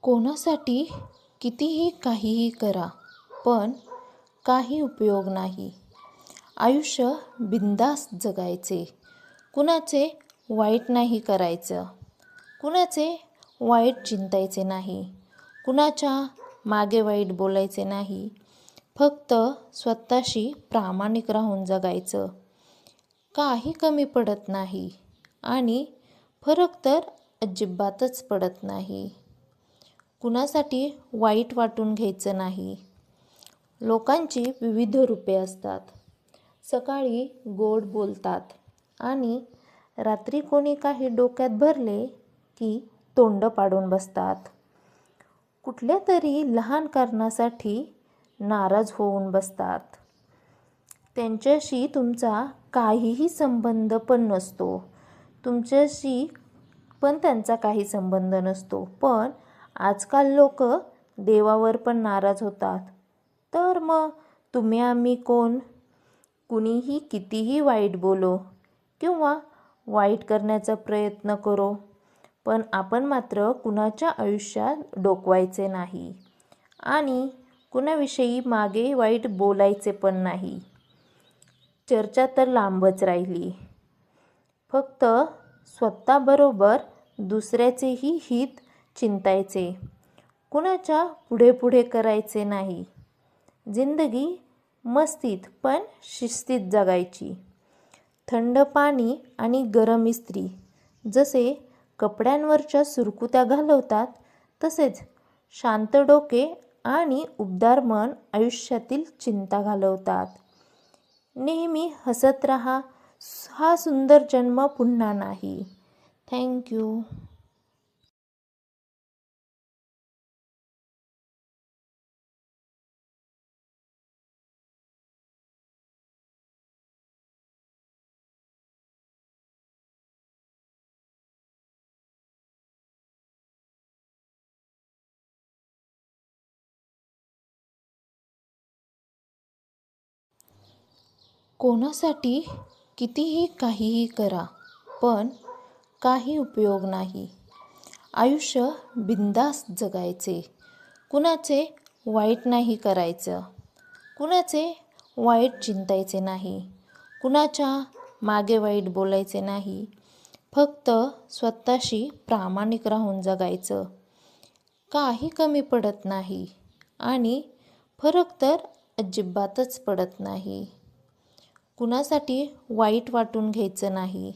कोणासाठी कितीही काहीही करा, पण काही उपयोग नाही. आयुष्य बिनधास्त जगायचे. कुणाचे वाईट नाही करायचं. कुणाचे वाईट चिंतायचे नाही. कुणाच्या मागे वाईट बोलायचे नाही. फक्त स्वतःशी प्रामाणिक राहून जगायचं. काही कमी पडत नाही आणि फरक तर अजिबातच पडत नाही. कुणासाठी वाईट वाटून घ्यायचं नाही. लोकांची विविध रूपे असतात. सकाळी गोड बोलतात आणि रात्री कोणी काही डोक्यात भरले की तोंड पाडून बसतात. कुठल्या तरी लहान कारणासाठी नाराज होऊन बसतात. त्यांच्याशी तुमचा काहीही संबंध पण नसतो. तुमच्याशी पण त्यांचा काही संबंध नसतो. पण आजकाल लोक देवावर पण नाराज होतात. तर मग तुम्ही आम्ही कोण? कुणीही कितीही वाईट बोलो किंवा वाईट करण्याचा प्रयत्न करो, पण आपण मात्र कुणाच्या आयुष्यात डोकवायचे नाही आणि कुणाविषयी मागे वाईट बोलायचे पण नाही. चर्चा तर लांबच राहिली. फक्त स्वतःबरोबर दुसऱ्याचेही हित चिंतायचे. कुणाच्या पुढे पुढे करायचे नाही. जिंदगी मस्तीत पण शिस्तीत जगायची. थंड पाणी आणि गरम इस्त्री जसे कपड्यांवरच्या सुरकुत्या घालवतात, तसेच शांत डोके आणि उबदार मन आयुष्यातील चिंता घालवतात. नेहमी हसत राहा. हा सुंदर जन्म पुन्हा नाही. थँक्यू. कोणासाठी कितीही काहीही करा, पण काही उपयोग नाही. आयुष्य बिनधास्त जगायचे. कुणाचे वाईट नाही करायचं. कुणाचे वाईट चिंतायचे नाही. कुणाच्या मागे वाईट बोलायचे नाही. फक्त स्वतःशी प्रामाणिक राहून जगायचं. काही कमी पडत नाही आणि फरक तर अजिबातच पडत नाही. कुणासाठी वाईट वाटून घ्यायचं नाही.